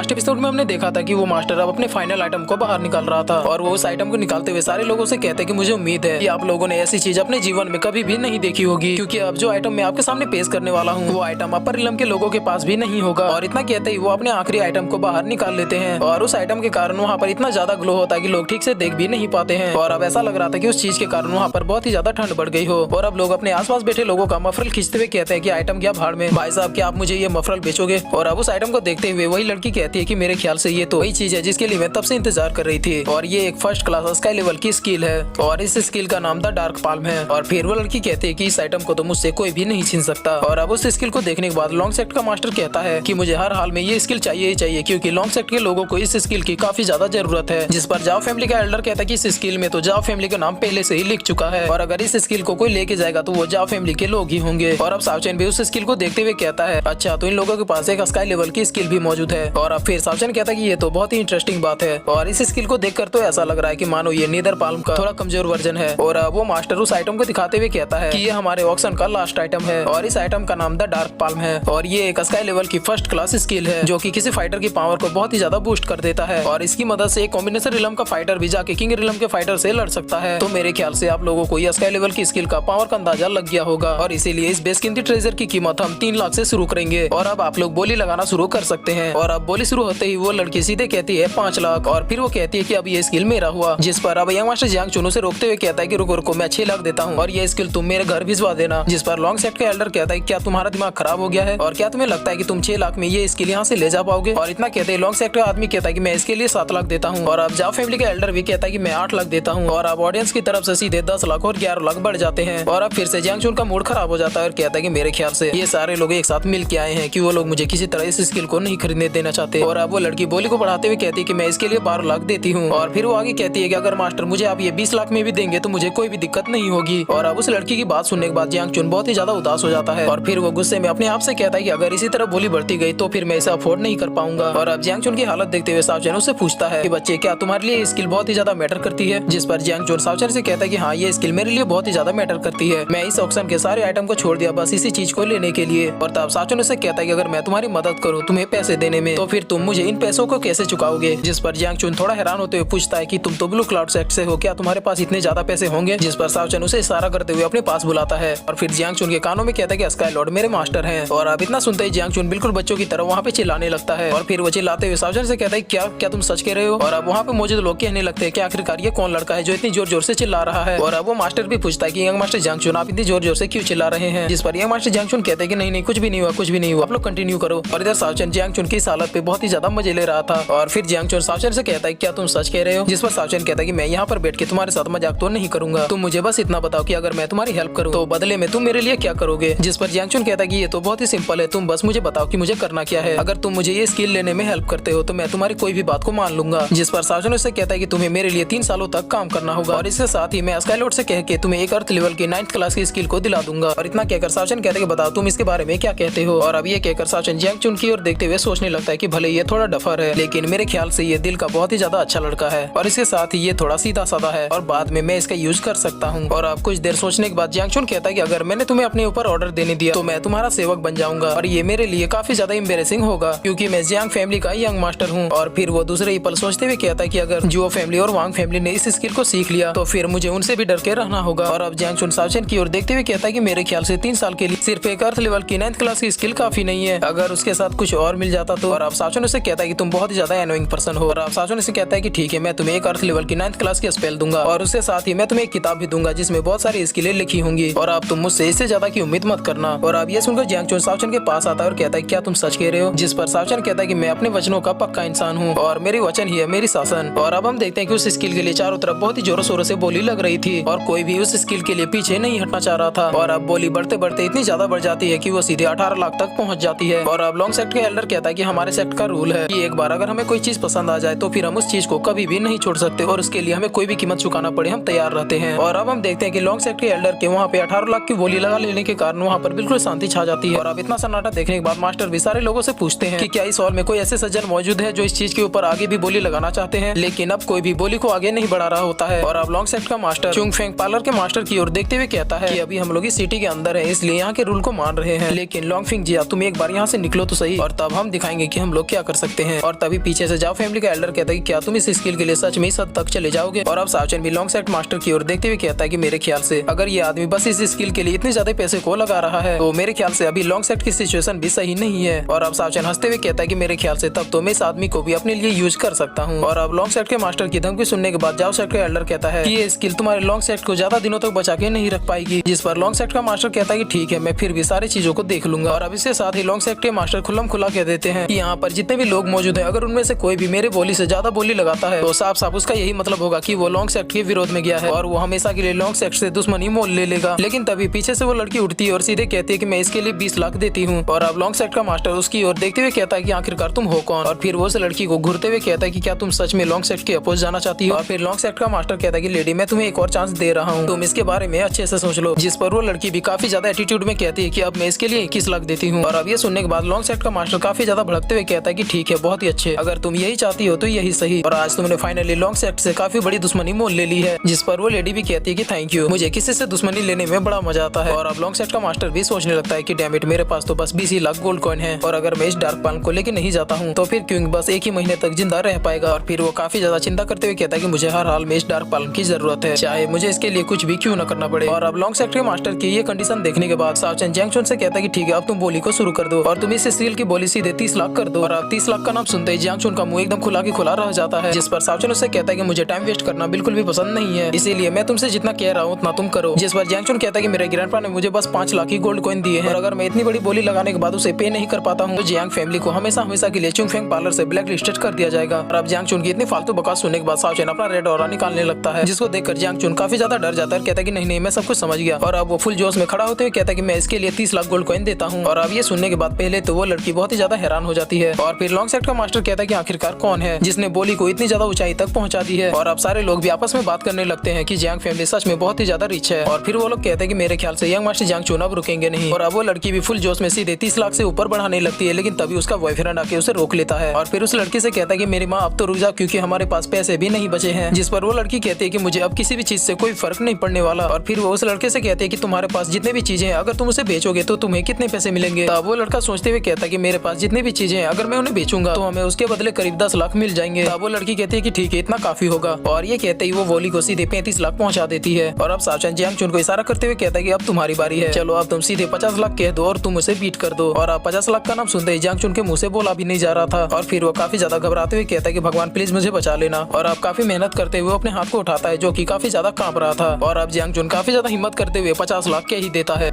Last episode में हमने देखा था कि वो मास्टर अब अपने फाइनल आइटम को बाहर निकाल रहा था और वो उस आइटम को निकालते हुए सारे लोगों से कहते हैं कि मुझे उम्मीद है कि आप लोगों ने ऐसी चीज अपने जीवन में कभी भी नहीं देखी होगी, क्योंकि अब जो आइटम मैं आपके सामने पेश करने वाला हूँ वो आइटम अपर रिलम के लोगों के पास भी नहीं होगा। और इतना कहते ही वो अपने आखिरी आइटम को बाहर निकाल लेते हैं और उस आइटम के कारण वहाँ पर इतना ज्यादा ग्लो होता है कि लोग ठीक से देख भी नहीं पाते हैं। और अब ऐसा लग रहा था कि उस चीज के कारण वहाँ पर बहुत ही ज्यादा ठंड बढ़ गई हो और अब लोग अपने आसपास बैठे लोगों का मफरल खींचते हुए कहते हैं कि आइटम क्या भाड़ में, भाई साहब क्या आप मुझे ये मफरल बेचोगे। और अब उस आइटम को देखते हुए वही लड़की कहती है कि मेरे ख्याल से ये तो वही चीज है जिसके लिए मैं तब से इंतजार कर रही थी और ये एक फर्स्ट क्लास स्काई लेवल की स्किल है और इस स्किल का नाम द डार्क पाल्म है। और फिर वो लड़की कहती है कि इस आइटम को तो मुझसे कोई भी नहीं छीन सकता। और अब उस स्किल को देखने के बाद लॉन्ग सेक्ट का मास्टर कहता है कि मुझे हर हाल में ये स्किल चाहिए ही चाहिए, क्योंकि लॉन्ग सेक्ट के लोगों को इस स्किल की काफी ज्यादा जरूरत है। जिस पर जाओ फैमिली का एल्डर कहता है कि इस स्किल में तो जाओ फैमिली का नाम पहले से ही लिख चुका है और अगर इस स्किल को कोई लेके जाएगा तो वो जाओ फैमिली के लोग ही होंगे। और अब सावचन भी उस स्किल को देखते हुए कहता है अच्छा तो इन लोगों के पास एक स्काई लेवल की स्किल भी मौजूद है। और अब फिर सावचन कहता है कि ये तो बहुत ही इंटरेस्टिंग बात है और इस स्किल को देखकर तो ऐसा लग रहा है कि मानो ये नीदर पाल्म का थोड़ा कमजोर वर्जन है। और वो मास्टर उस आइटम को दिखाते हुए कहता है कि ये हमारे ऑक्शन का लास्ट आइटम है और इस आइटम का नाम द डार्क पाल्म है और ये एक स्काई लेवल की फर्स्ट क्लास स्किल है जो कि किसी फाइटर की पावर को बहुत ही ज्यादा बूस्ट कर देता है और इसकी मदद से एक कॉम्बिनेशन रिलम का फाइटर भी जाके किंग रिलम के फाइटर से लड़ सकता है। तो मेरे ख्याल से आप लोगों को ये स्काई लेवल की स्किल का पावर का अंदाजा लग गया होगा और इसीलिए इस बेसकीमती ट्रेजर की कीमत हम 3 लाख से शुरू करेंगे। और अब आप लोग बोली लगाना शुरू कर सकते हैं। और अब बोली शुरू होते ही वो लड़की सीधे कहती है 5 लाख और फिर वो कहती है कि अब ये स्किल मेरा हुआ। जिस पर अब यंग मास्टर जियांग चुन से रोकते हुए कहता है कि रुको रुको मैं 6 लाख देता हूँ और ये स्किल तुम मेरे घर भिजवा देना। जिस पर लॉन्ग सेट का एल्डर कहता है क्या तुम्हारा दिमाग खराब हो गया है और क्या तुम्हें लगता है कि तुम 6 लाख में ये स्किल यहाँ से ले जा पाओगे। और इतना कहते हैं लॉन्ग सेट का आदमी कहता है कि मैं इसके लिए 7 लाख देता हूँ। और अब जाओ फैमिली का एल्डर भी कहता है कि मैं 8 लाख देता हूँ। और अब ऑडियंस की तरफ से सीधे 10 लाख और 11 लाख बढ़ जाते हैं। और अब फिर से जियांग चुन का मूड खराब हो जाता है और कहता है कि मेरे ख्याल से ये सारे लोग एक साथ मिल के आए हैं कि वो लोग मुझे किसी तरह इस स्किल को नहीं खरीदने देना चाहते। और अब वो लड़की बोली को बढ़ाते हुए कहती है कि मैं इसके लिए 12 लाख देती हूँ। और फिर वो आगे कहती है कि अगर मास्टर मुझे आप ये 20 लाख में भी देंगे तो मुझे कोई भी दिक्कत नहीं होगी। और अब उस लड़की की बात सुनने के बाद जियांग चुन बहुत ही ज्यादा उदास हो जाता है और फिर वो गुस्से में अपने आप से कहता है कि अगर इसी तरह बोली बढ़ती गई तो फिर मैं इसे अफोर्ड नहीं कर पाऊंगा। और अब जियांग चुन की हालत देखते हुए सावचन उससे पूछता है कि बच्चे क्या तुम्हारे लिए स्किल बहुत ही ज्यादा मैटर करती है। जिस पर जियांग चुन सावचन से कहता है कि हाँ ये स्किल मेरे लिए बहुत ही ज्यादा मैटर करती है, मैं इस ऑक्शन के सारे आइटम को छोड़ दिया बस इसी चीज को लेने के लिए। और तब सावचन उससे कहता है कि अगर मैं तुम्हारी मदद करूँ तुम्हें पैसे देने में तो फिर तुम मुझे इन पैसों को कैसे चुकाओगे। जिस पर जियांग चुन थोड़ा हैरान होते हुए पूछता है कि तुम तो ब्लू क्लाउड सेक्ट से हो, क्या तुम्हारे पास इतने ज्यादा पैसे होंगे। जिस पर सावचन उसे इशारा करते हुए अपने पास बुलाता है और फिर जियांग चुन के कानों में कहता है कि स्काई लॉर्ड मेरे मास्टर हैं। और अब इतना सुनते ही जियांग चुन बिल्कुल बच्चों की तरह वहाँ पे चिल्लाने लगता है और फिर वो चिल्लाते हुए सावचन से कहता है क्या क्या तुम सच कह रहे हो। और अब वहाँ पे मौजूद लोग कहने लगते हैं कि आखिरकार ये कौन लड़का है जो इतनी जोर जोर से चिल्ला रहा है। और अब वो मास्टर भी पूछता है कि यंग मास्टर जियांग चुन आप इतनी जोर जोर से क्यों चिल्ला रहे हैं। जिस पर यंग मास्टर जियांग चुन कहते हैं कि नहीं कुछ भी नहीं हुआ कुछ भी नहीं हुआ, आप लोग कंटिन्यू करो। और इधर सावचन जियांग चुन की इस हालत पे बहुत ही ज्यादा मजे ले रहा था और फिर जियांग चुन सावचन से कहता है क्या तुम सच कह रहे हो। जिस पर सावचन कहता है कि मैं यहाँ पर बैठ के तुम्हारे साथ मजाक तो नहीं करूंगा, तुम मुझे बस इतना बताओ कि अगर मैं तुम्हारी हेल्प करूँ तो बदले में तुम मेरे लिए क्या करोगे। जिस पर जियांग चुन कहता है कि ये तो बहुत ही सिंपल है, तुम बस मुझे बताओ कि मुझे करना क्या है, अगर तुम मुझे ये स्किल लेने में हेल्प करते हो तो मैं तुम्हारी कोई भी बात को मान लूंगा। जिस पर सावचन उससे कहता है कि तुम्हें मेरे लिए 3 सालों तक काम करना होगा और इसके साथ ही मैं स्काई लॉर्ड से कह के तुम्हें एक अर्थ लेवल की 9th क्लास की स्किल को दिला दूंगा। और इतना कहकर सावचन कहते हैं कि बताओ तुम इसके बारे में क्या कहते हो। और अब ये कहकर सावचन जियांग चुन की ओर देखते हुए सोचने लगता है कि भले ये थोड़ा डफर है लेकिन मेरे ख्याल से ये दिल का बहुत ही ज्यादा अच्छा लड़का है और इसके साथ ही ये थोड़ा सीधा साधा है और बाद में मैं इसका यूज कर सकता हूँ। और अब कुछ देर सोचने के बाद जियांग चुन कहता है कि अगर मैंने तुम्हें अपने ऊपर ऑर्डर देने दिया तो मैं तुम्हारा सेवक बन जाऊंगा और ये मेरे लिए काफी ज्यादा एम्बेरेसिंग होगा क्योंकि मैं जियांग फैमिली का यंग मास्टर हूँ। और फिर वो दूसरे ही पल सोचते हुए कहता है कि अगर जुओ फैमिली और वांग फैमिली ने इस स्किल को सीख लिया तो फिर मुझे उनसे भी डर के रहना होगा। और अब जियांग चुन सावचन की ओर देखते हुए कहता है कि मेरे ख्याल से 3 साल के लिए सिर्फ एक अर्थ लेवल की 9th क्लास की स्किल काफी नहीं है, अगर उसके साथ कुछ और मिल जाता तो। और अब सावचन उससे कहता है कि तुम बहुत ही ज्यादा एनोइंग पर्सन हो। और अब सावचन उससे कहता है कि ठीक है मैं तुम्हें एक अर्थ लेवल की 9th क्लास की स्पेल दूंगा और उसके साथ ही मैं तुम्हें एक किताब भी दूंगा जिसमें बहुत सारी स्किलें लिखी होंगी और अब तुम मुझसे इससे ज्यादा की उम्मीद मत करना। और अब ये सुनकर जियांग चुन सावचन के पास आता है और कहता है क्या तुम सच कह रहे हो। जिस पर सावचन कहता है कि मैं अपने वचनों का पक्का इंसान हूँ और मेरी वचन ही है मेरी शासन। और अब हम देखते हैं कि उस स्किल के लिए चारों तरफ बहुत ही जोरों शोरों से बोली लग रही थी और कोई भी उस स्किल के लिए पीछे नहीं हटना चाह रहा था। और अब बोली बढ़ते बढ़ते इतनी ज्यादा बढ़ जाती है कि वो सीधे 18 लाख तक पहुंच जाती है। और अब लॉन्ग सेक्ट के एल्डर कहता है कि हमारे सेक्ट का रूल है कि एक बार अगर हमें कोई चीज पसंद आ जाए तो फिर हम उस चीज को कभी भी नहीं छोड़ सकते और उसके लिए हमें कोई भी कीमत चुकाना पड़े हम तैयार रहते हैं। और अब हम देखते हैं कि लॉन्ग सेक्ट के एल्डर के वहाँ पे 18 लाख की बोली लगा लेने के कारण वहाँ पर बिल्कुल शांति छा जाती है। और अब इतना सन्नाटा देखने के बाद मास्टर भी सारे लोगों से पूछते हैं कि क्या इस हॉल में कोई ऐसे सज्जन मौजूद है जो इस चीज के ऊपर आगे भी बोली लगाना चाहते हैं। लेकिन अब कोई भी बोली को आगे नहीं बढ़ा रहा होता है। और अब लॉन्ग सेक्ट का मास्टर चुंग फेंग पार्लर के मास्टर की ओर देखते हुए कहता है कि अभी हम लोग इस सिटी के अंदर है इसलिए यहाँ के रूल को मान रहे हैं, लेकिन लॉन्ग फिंग जी तुम एक बार यहाँ से निकलो तो सही और तब हम दिखाएंगे कि हम लोग क्या कर सकते हैं। और तभी पीछे से जाओ फैमिली का एल्डर कहता है कि क्या तुम इस स्किल के लिए सच में इस हद तक चले जाओगे। और अब सावचन भी लॉन्ग सेट मास्टर की ओर देखते हुए कहता है कि मेरे ख्याल से अगर ये आदमी बस इस स्किल के लिए इतने ज्यादा पैसे को लगा रहा है तो मेरे ख्याल से अभी लॉन्ग सेट की सिचुएशन भी सही नहीं है। और अब सावचन हंसते हुए कहता है कि मेरे ख्याल से तब तो मैं इस आदमी को भी अपने लिए यूज कर सकता हूँ। और अब लॉन्ग सेट के मास्टर की धमकी सुनने के बाद जाओ सेट का एल्डर कहता है कि ये स्किल तुम्हारे लॉन्ग सेट को ज्यादा दिनों तक बचा के नहीं रख पाएगी। जिस पर लॉन्ग सेट का मास्टर कहता है कि ठीक है, मैं फिर भी सारी चीजों को देख लूंगा। और अब इसके साथ ही लॉन्ग सेट के मास्टर खुल्लम खुला कह देते हैं कि यहाँ पर जितने भी लोग मौजूद हैं अगर उनमें से कोई भी मेरे बोली से ज्यादा बोली लगाता है तो साफ साफ उसका यही मतलब होगा कि वो लॉन्ग सेट के विरोध में गया है और वो हमेशा के लिए लॉन्ग सेट से दुश्मनी मोल ले लेगा। लेकिन तभी पीछे से वो लड़की उठती है और सीधे कहती है कि मैं इसके लिए 20 लाख देती हूँ। और अब लॉन्ग सेट का मास्टर उसकी ओर देखते हुए कहता है कि आखिरकार तुम हो कौन। और फिर वो उस लड़की को घूरते हुए कहता है कि क्या तुम सच में लॉन्ग सेट के अपोज जाना चाहती हो। और फिर लॉन्ग सेट का मास्टर कहता है कि लेडी मैं तुम्हें एक और चांस दे रहा हूँ, तुम इसके बारे में अच्छे से सोच लो। जिस पर वो लड़की भी काफी ज्यादा एटीट्यूड में कहती है कि अब मैं इसके लिए 21 लाख देती हूँ। और अब ये सुनने के बाद लॉन्ग सेट का मास्टर काफी ज्यादा भड़कते हुए कहता है कि ठीक है, बहुत ही अच्छे, अगर तुम यही चाहती हो तो यही सही। और आज तुमने फाइनली लॉन्ग सेट से काफी बड़ी दुश्मनी मोल ले ली है। जिस पर वो लेडी भी कहती है कि थैंक यू, मुझे किसी से दुश्मनी लेने में बड़ा मजा आता है। और अब लॉन्ग सेट का मास्टर भी सोचने लगता है कि डैम इट, मेरे पास तो बस 20 लाख गोल्ड कॉइन है और अगर मैं इस डार्क पाल्म को लेके नहीं जाता हूँ तो फिर क्यों बस एक ही महीने तक जिंदा रह पाएगा। और फिर वो काफी ज्यादा चिंता करते हुए कहता है कि मुझे हर हाल में इस डार्क पाल्म की जरूरत है, चाहे मुझे इसके लिए कुछ भी क्यों न करना पड़े। और अब लॉन्ग सेट के मास्टर की ये कंडीशन देखने के बाद सावचन जैंगचुन से कहता है कि ठीक है, अब तुम बोली को शुरू कर दो और तुम इस स्टील की बोली सीधे 30 लाख कर दो। और अब 30 लाख का नाम सुनते ही जैंगचुन का मुंह एकदम खुला के खुला रह जाता है। जिस पर सावचन उससे कहता है कि मुझे टाइम वेस्ट करना बिल्कुल भी पसंद नहीं है, इसीलिए मैं तुमसे जितना कह रहा हूँ उतना तुम करो। जिस पर जैंगचुन कहता है कि मेरे ग्रैंडपा ने मुझे बस 5 लाख की गोल्ड कॉइन दिए हैं और अगर मैं इतनी बड़ी बोली लगाने के बाद उसे पे नहीं कर पाता हूँ तो जियांग फैमिली को हमेशा हमेशा के लिए चुंगफेंग पार्लर से ब्लैक लिस्टेड कर दिया जाएगा। और अब जैंगचुन की इतनी फालतू बकवास सुनने के बाद सावचन अपना रेड ऑरा निकालने लगता है, जिसको देखकर जैंगचुन काफी ज्यादा डर जाता है, कहता है कि नहीं मैं सब कुछ समझ गया। और अब वो फुल जोश में खड़ा होते हुए कहता है कि मैं इसके लिए 30 लाख गोल्ड कॉइन देता हूँ। और अब ये सुनने के बाद पहले तो वो लड़की बहुत ही ज्यादा हैरान हो जाती है और फिर लॉन्ग सेट का मास्टर कहता है कि आखिरकार कौन है जिसने बोली को इतनी ज्यादा ऊंचाई तक पहुंचा दी है। और अब सारे लोग भी आपस में बात करने लगते हैं कि जियांग फैमिली सच में बहुत ही ज्यादा रिच है। और फिर वो लोग कहते हैं कि मेरे ख्याल से यंग मास्टर जैंगचुन अब रुकेंगे नहीं। और अब वो लड़की भी फुल जोश में सीधे 30 लाख से ऊपर बढ़ाने लगती है, लेकिन तभी उसका बॉयफ्रेंड आके उसे रोक लेता है। और फिर उस लड़की से कहता है कि मेरी माँ अब तो रुक जा क्योंकि हमारे पास पैसे भी नहीं बचे हैं। जिस पर वो लड़की कहती है कि मुझे अब किसी भी चीज से कोई फर्क नहीं पड़ने वाला। और फिर वो उस लड़के से कहते हैं कि तुम्हारे पास जितने भी चीजें हैं अगर तुम उसे बेचोगे तो तुम्हें कितने पैसे मिलेंगे। तब वो लड़का सोचते हुए कहता है कि मेरे पास जितनी भी चीजें हैं अगर मैं उन्हें बेचूंगा तो हमें उसके बदले करीब 10 लाख मिल जाएंगे। तब वो लड़की कहती है कि ठीक है, इतना काफी होगा। और ये कहते ही वो वोली को सीधे 35 लाख पहुंचा देती है। और अब सावचन जैंगचुन को इशारा करते हुए कहता है कि अब तुम्हारी बारी है, चलो अब तुम सीधे 50 लाख कह दो और तुम उसे बीट कर दो। और अब 50 लाख का नाम सुनते ही जैंगचुन के मुंह से बोला भी नहीं जा रहा था। और फिर वो काफी ज्यादा घबराते हुए कहता है कि भगवान प्लीज मुझे बचा लेना। और अब काफी मेहनत करते हुए अपने हाथ को उठाता है जो कि काफी ज्यादा कांप रहा था। और अब जैंगचुन काफी ज्यादा हिम्मत करते हुए 50 लाख कह ही देता है।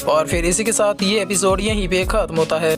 और फिर इसी के साथ ये एपिसोड यहीं पे खत्म होता है।